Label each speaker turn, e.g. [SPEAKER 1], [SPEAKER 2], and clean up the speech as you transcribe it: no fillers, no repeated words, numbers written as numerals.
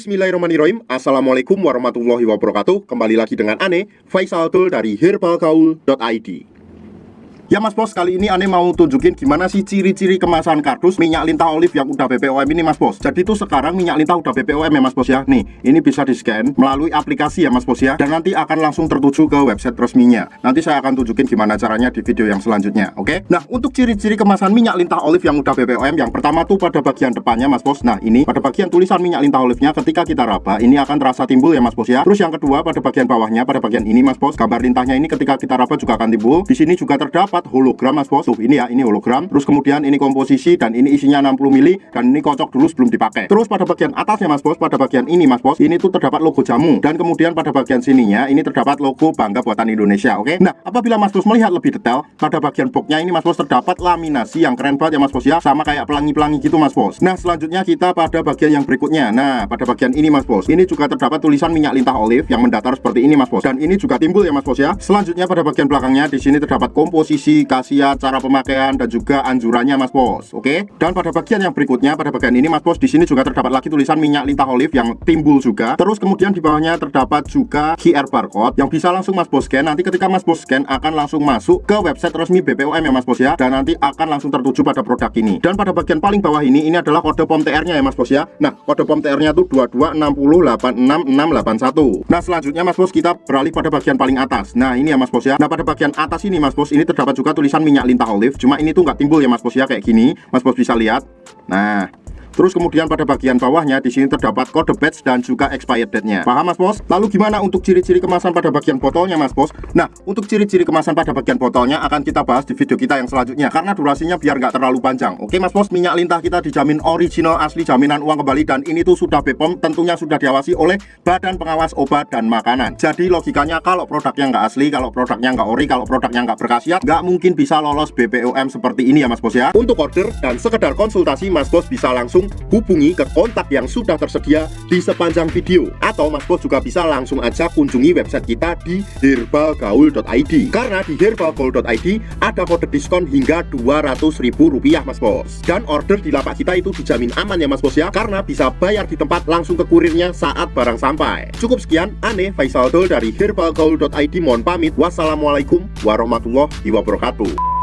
[SPEAKER 1] Bismillahirrahmanirrahim. Assalamualaikum warahmatullahi wabarakatuh. Kembali lagi dengan Ane, Faisal Abdul dari herbalgaul.id. Ya Mas Bos, kali ini Ane mau tunjukin gimana sih ciri-ciri kemasan kardus minyak lintah olive yang udah BPOM ini Mas Bos. Jadi tuh sekarang minyak lintah udah BPOM ya Mas Bos ya. Nih, ini bisa di-scan melalui aplikasi ya Mas Bos ya. Dan nanti akan langsung tertuju ke website resminya. Nanti saya akan tunjukin gimana caranya di video yang selanjutnya, oke? Nah, untuk ciri-ciri kemasan minyak lintah olive yang udah BPOM, yang pertama tuh pada bagian depannya Mas Bos. Nah, ini pada bagian tulisan minyak lintah olive-nya ketika kita raba, ini akan terasa timbul ya Mas Bos ya. Terus yang kedua, pada bagian bawahnya, pada bagian ini Mas Bos, gambar lintahnya ini ketika kita raba juga akan timbul. Di sini juga terdapat hologram Mas Bos. Tuh, ini ya, ini hologram. Terus kemudian ini komposisi dan ini isinya 60 mili dan ini kocok dulu sebelum dipakai. Terus pada bagian atasnya Mas Bos, pada bagian ini Mas Bos, ini tuh terdapat logo jamu dan kemudian pada bagian sininya ini terdapat logo Bangga Buatan Indonesia, oke? Nah, apabila Mas Bos melihat lebih detail, pada bagian boxnya ini Mas Bos terdapat laminasi yang keren banget ya Mas Bos ya, sama kayak pelangi-pelangi gitu Mas Bos. Nah, selanjutnya kita pada bagian yang berikutnya. Nah, pada bagian ini Mas Bos, ini juga terdapat tulisan minyak lintah olive yang mendatar seperti ini Mas Bos. Dan ini juga timbul ya Mas Bos ya. Selanjutnya pada bagian belakangnya di sini terdapat komposisi, khasiat, cara pemakaian dan juga anjurannya Mas Bos, oke? Dan pada bagian yang berikutnya, pada bagian ini Mas Bos, di sini juga terdapat lagi tulisan minyak lintah olive yang timbul juga. Terus kemudian di bawahnya terdapat juga QR barcode yang bisa langsung Mas Bos scan. Nanti ketika Mas Bos scan akan langsung masuk ke website resmi BPOM ya Mas Bos ya. Dan nanti akan langsung tertuju pada produk ini. Dan pada bagian paling bawah ini adalah kode POM TR-nya ya Mas Bos ya. Nah, kode POM TR-nya tuh 226086681. Nah, selanjutnya Mas Bos kita beralih pada bagian paling atas. Nah, ini ya Mas Bos ya. Nah, pada bagian atas ini Mas Bos, ini terdapat juga tulisan minyak lintah olive. Cuma ini tuh nggak timbul ya Mas Bos ya, kayak gini. Mas Bos bisa lihat. Nah, terus kemudian pada bagian bawahnya di sini terdapat kode batch dan juga expired date-nya. Paham Mas Bos? Lalu gimana untuk ciri-ciri kemasan pada bagian botolnya Mas Bos? Nah, untuk ciri-ciri kemasan pada bagian botolnya akan kita bahas di video kita yang selanjutnya karena durasinya biar nggak terlalu panjang. Oke Mas Bos, minyak lintah kita dijamin original asli, jaminan uang kembali, dan ini tuh sudah BPOM, tentunya sudah diawasi oleh Badan Pengawas Obat dan Makanan. Jadi logikanya kalau produknya nggak asli, kalau produknya nggak ori, kalau produknya nggak berkhasiat, nggak mungkin bisa lolos BPOM seperti ini ya Mas Bos ya. Untuk order dan sekedar konsultasi, Mas Bos bisa langsung hubungi ke kontak yang sudah tersedia di sepanjang video, atau Mas Bos juga bisa langsung aja kunjungi website kita di herbalgaul.id karena di herbalgaul.id ada kode diskon hingga Rp200.000 Mas Bos. Dan order di lapak kita itu dijamin aman ya Mas Bos ya, karena bisa bayar di tempat langsung ke kurirnya saat barang sampai. Cukup sekian, Ane Faisal Abdul dari herbalgaul.id mohon pamit. Wassalamualaikum warahmatullahi wabarakatuh.